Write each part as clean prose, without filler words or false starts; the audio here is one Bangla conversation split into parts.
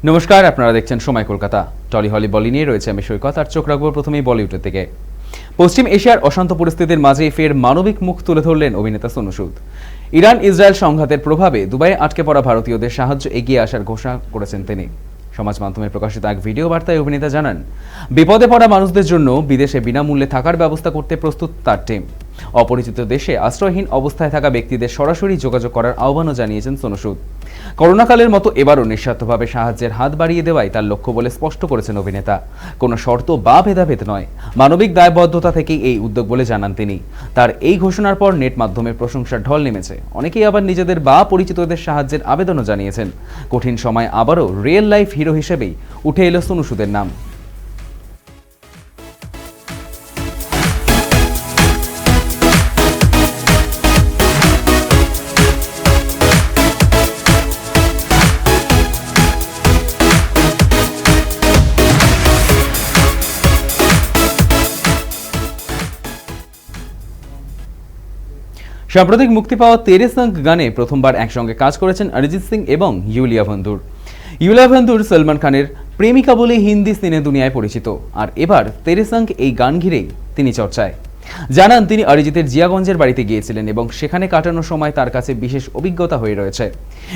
নমস্কার, আপনারা দেখছেন সময় কলকাতা। টলি হলি বলি নিয়ে রয়েছে আমি সৈকত, আর চোখ রাখবো প্রথমেই বলিউডের দিকে। পশ্চিম এশিয়ার অশান্ত পরিস্থিতির মাঝে ফের মানবিক মুখ তুলে ধরলেন অভিনেতা সোনু সুদ। ইরান ইসরায়েল সংঘাতের প্রভাবে দুবাইয়ে আটকে পড়া ভারতীয়দের সাহায্য এগিয়ে আসার ঘোষণা করেছেন তিনি। সমাজ মাধ্যমে প্রকাশিত এক ভিডিও বার্তায় অভিনেতা জানান, বিপদে পড়া মানুষদের জন্য বিদেশে বিনামূল্যে থাকার ব্যবস্থা করতে প্রস্তুত তার টিম। অপরিচিত দেশে আশ্রয়হীন অবস্থায় থাকা ব্যক্তিদের সরাসরি যোগাযোগ করার আহ্বানও জানিয়েছেন সোনু সুদ। করোনাকালের মতো এবারও নিঃস্বার্থভাবে সাহায্যের হাত বাড়িয়ে দেওয়াই তার লক্ষ্য বলে স্পষ্ট করেছেন অভিনেতা। কোনো শর্ত বা ভেদাভেদ নয়, মানবিক দায়বদ্ধতা থেকেই এই উদ্যোগ বলে জানান তিনি। তার এই ঘোষণার পর নেট মাধ্যমে প্রশংসার ঢল নেমেছে। অনেকেই আবার নিজেদের বা পরিচিতদের সাহায্যের আবেদনও জানিয়েছেন। কঠিন সময় আবারও রিয়েল লাইফ হিরো হিসেবেই উঠে এলো সোনু সুদের নাম। সাম্প্রতিক মুক্তি পাওয়া তেরে সঙ্গ গানে প্রথমবার একসঙ্গে কাজ করেছেন অরিজিৎ সিং এবং ইউলিয়া ভান্দুর। ইউলিয়া ভান্দুর সলমান খানের প্রেমিকা বলে হিন্দি সিনে দুনিয়ায় পরিচিত, আর এবার তেরে সঙ্গ এই গান ঘিরেই তিনি চর্চায়। জানান, তিনি অরিজিতের জিয়াগঞ্জের বাড়িতে গিয়েছিলেন এবং সেখানে কাটানোর সময় তার কাছে বিশেষ অভিজ্ঞতা হয়ে রয়েছে।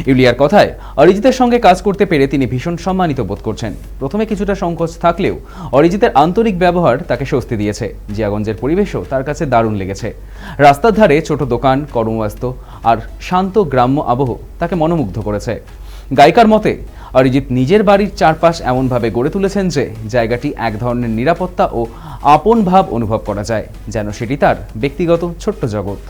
ইউলিয়ার কথায়, অরিজিতের সঙ্গে কাজ করতে পেরে তিনি ভীষণ সম্মানিত বোধ করছেন। প্রথমে কিছুটা সংকোচ থাকলেও অরিজিতের আন্তরিক ব্যবহার তাকে স্বস্তি দিয়েছে। জিয়াগঞ্জের পরিবেশও তার কাছে দারুণ লেগেছে। রাস্তার ধারে ছোট দোকান, কর্মব্যস্ত আর শান্ত গ্রাম্য আবহ তাকে মনোমুগ্ধ করেছে। গায়িকার মতে, অরিজিৎ নিজের বাড়ির চারপাশ এমনভাবে গড়ে তুলেছেন যে জায়গাটি এক ধরনের নিরাপত্তা ও আপন ভাব অনুভব করা যায়, যেন সেটি তার ব্যক্তিগত ছোট্ট জগৎ।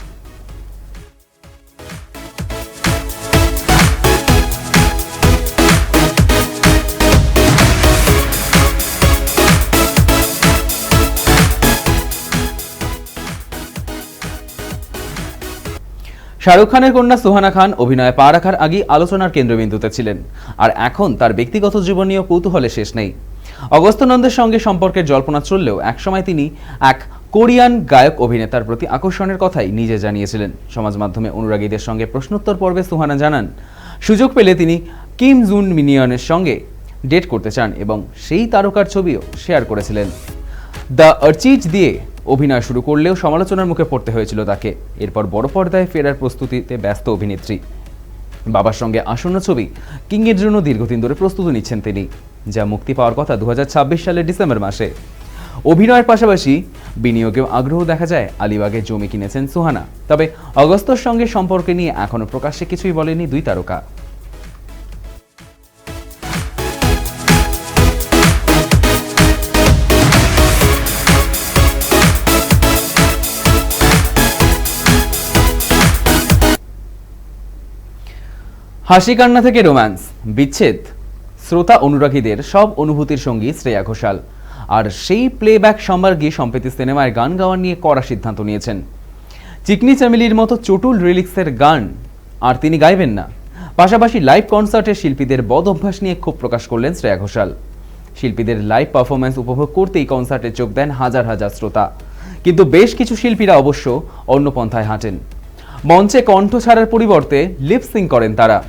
শাহরুখ খানের কন্যা সুহানা খান অভিনয়ে পা রাখার আগেই আলোচনার কেন্দ্রবিন্দুতে ছিলেন, আর এখন তার ব্যক্তিগত জীবন নিয়েও কৌতূহলে শেষ নেই। অগস্ত্য নন্দের সঙ্গে সম্পর্কের জল্পনা চললেও একসময় তিনি এক কোরিয়ান গায়ক অভিনেতার প্রতি আকর্ষণের কথাই নিজে জানিয়েছিলেন। সমাজ মাধ্যমে অনুরাগীদের সঙ্গে প্রশ্নোত্তর পর্বে সুহানা জানান, সুযোগ পেলে তিনি কিম জুন মিনিয়নের সঙ্গে ডেট করতে চান এবং সেই তারকার ছবিও শেয়ার করেছিলেন। দ্য আর্চিজ দিয়ে অভিনয় শুরু করলেও সমালোচনার মুখে পড়তে হয়েছিল তাকে। এরপর বড় পর্দায় ফেরার প্রস্তুতিতে ব্যস্ত অভিনেত্রী। বাবার সঙ্গে আসন্ন ছবি কিংয়ের জন্য দীর্ঘদিন ধরে প্রস্তুতি নিচ্ছেন তিনি, যা মুক্তি পাওয়ার কথা 2026 সালের ডিসেম্বর মাসে। অভিনয়ের পাশাপাশি বিনিয়োগেও আগ্রহ দেখা যায়। আলিবাগে জমি কিনেছেন সুহানা। তবে অগস্ত্যর সঙ্গে সম্পর্কে নিয়ে এখনো প্রকাশ্যে কিছুই বলেনি দুই তারকা। হাসি কান্না থেকে রোম্যান্স, বিচ্ছেদ, শ্রোতা অনুরাগীদের সব অনুভূতির সঙ্গী শ্রেয়া ঘোষাল। আর সেই প্লেব্যাক সম্পর্কে সম্প্রতি সিনেমায় গান গাওয়ার নিয়ে কড়া সিদ্ধান্ত নিয়েছেন। চিকনি চামেলির মতো চটুল রিলিক্সের গান আর তিনি গাইবেন না। পাশাপাশি লাইভ কনসার্টে শিল্পীদের বদ অভ্যাস নিয়ে ক্ষোভ প্রকাশ করলেন শ্রেয়া ঘোষাল। শিল্পীদের লাইভ পারফরমেন্স উপভোগ করতেই কনসার্টে যোগ দেন হাজার হাজার শ্রোতা, কিন্তু বেশ কিছু শিল্পীরা অবশ্য অন্য পন্থায় হাঁটেন। মঞ্চে কণ্ঠ ছাড়ার পরিবর্তে লিপসিং করেন তারা।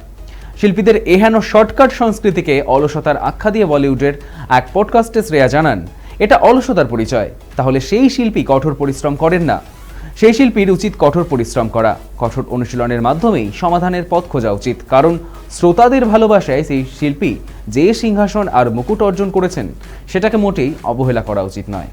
শিল্পীদের এহেন শর্টকাট সংস্কৃতিকে অলসতার আখ্যা দিয়ে বলিউডের এক পডকাস্টে শ্রেয়া জানান, এটা অলসতার পরিচয়। তাহলে সেই শিল্পী কঠোর পরিশ্রম করেন না। সেই শিল্পীর উচিত কঠোর পরিশ্রম করা, কঠোর অনুশীলনের মাধ্যমেই সমাধানের পথ খোঁজা উচিত। কারণ শ্রোতাদের ভালোবাসায় সেই শিল্পী যে সিংহাসন আর মুকুট অর্জন করেছেন, সেটাকে মোটেই অবহেলা করা উচিত নয়।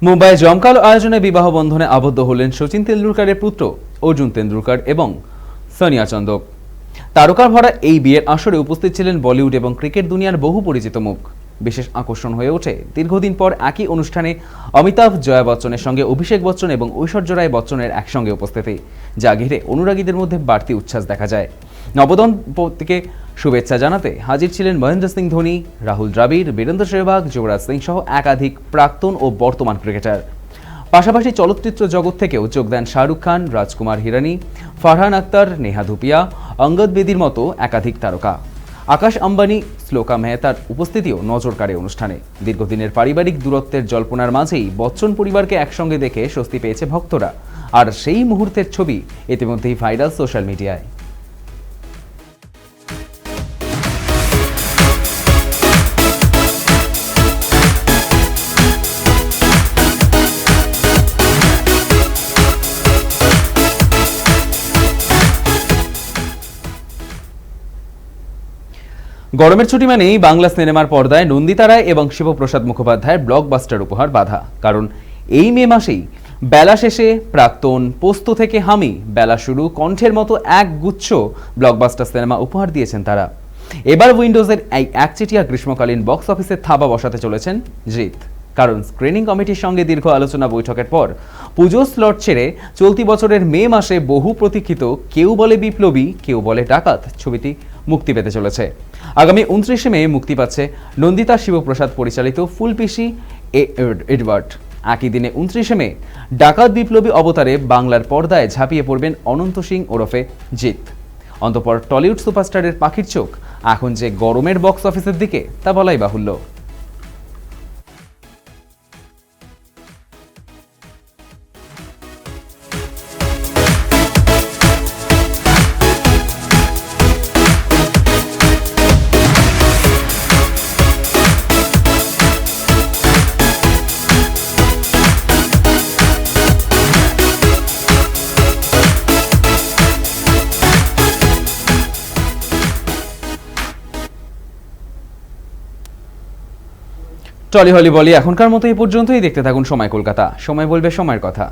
মুম্বাইয়ে জমকালো আয়োজনে বিবাহ বন্ধনে আবদ্ধ হলেন শচীন তেন্ডুলকারের পুত্র অর্জুন তেন্ডুলকার এবং সোনিয়া চন্দক। তারকার ভরা এই বিয়ের আসরে উপস্থিত ছিলেন বলিউড এবং ক্রিকেট দুনিয়ার বহু পরিচিত মুখ। বিশেষ আকর্ষণ হয়ে ওঠে দীর্ঘদিন পর একই অনুষ্ঠানে অমিতাভ, জয়া বচ্চনের সঙ্গে অভিষেক বচ্চন এবং ঐশ্বর্য রায় বচ্চনের একসঙ্গে উপস্থিতি, যা ঘিরে অনুরাগীদের মধ্যে বাড়তি উচ্ছ্বাস দেখা যায়। নবদম্পতিকে শুভেচ্ছা জানাতে হাজির ছিলেন মহেন্দ্র সিং ধোনি, রাহুল দ্রাবিড়, বীরেন্দ্র সেহবাগ, যুবরাজ সিং সহ একাধিক প্রাক্তন ও বর্তমান ক্রিকেটার। পাশাপাশি চলচ্চিত্র জগৎ থেকেও যোগ দেন শাহরুখ খান, রাজকুমার হিরানি, ফারহান আক্তার, নেহা ধুপিয়া, অঙ্গদ বেদির মতো একাধিক তারকা। আকাশ আম্বানি, শ্লোকা মেহতার উপস্থিতিও নজর কাড়ে অনুষ্ঠানে। দীর্ঘদিনের পারিবারিক দূরত্বের জল্পনার মাঝেই বচ্চন পরিবারকে একসঙ্গে দেখে স্বস্তি পেয়েছে ভক্তরা, আর সেই মুহূর্তের ছবি ইতিমধ্যেই ভাইরাল সোশ্যাল মিডিয়ায়। গরমের ছুটি মানেই বাংলা সিনেমার পর্দায় নন্দিতা রায় এবং শিবপ্রসাদ মুখোপাধ্যায়ের ব্লকবাস্টার উপহার বাঁধা। কারণ এই মে মাসেই বেলা শেষে, প্রাক্তন, পোস্ত থেকে হামি, বেলা শুরু, কণ্ঠের মতো এক গুচ্ছ ব্লকবাস্টার সিনেমা উপহার দিয়েছেন তারা। এবার উইন্ডোজের এই একচেটিয়া গ্রীষ্মকালীন বক্স অফিসে থাবা বসাতে চলেছেন জিৎ। কারণ স্ক্রিনিং কমিটির সঙ্গে দীর্ঘ আলোচনা বৈঠকের পর পুজো স্লট ছেড়ে চলতি বছরের মে মাসে বহু প্রতীক্ষিত কেউ বলে বিপ্লবী, কেউ বলে ডাকাত ছবিটি মুক্তি পেতে চলেছে। আগামী 29শে মে মুক্তি পাচ্ছে নন্দিতা শিবপ্রসাদ পরিচালিত ফুলপিসি এডওয়ার্ড। একই দিনে 29শে মে ডাকাত বিপ্লবী অবতারে বাংলার পর্দায় ঝাঁপিয়ে পড়বেন অনন্ত সিং ওরফে জিৎ। অন্তঃপর টলিউড সুপারস্টারের পাখির চোখ এখন যে গরমের বক্স অফিসের দিকে তা বলাই বাহুল্য। টলি হলি বলি এখনকার মতো এই পর্যন্তই। দেখতে থাকুন সময় কলকাতা। সময় বলবে সময়ের কথা।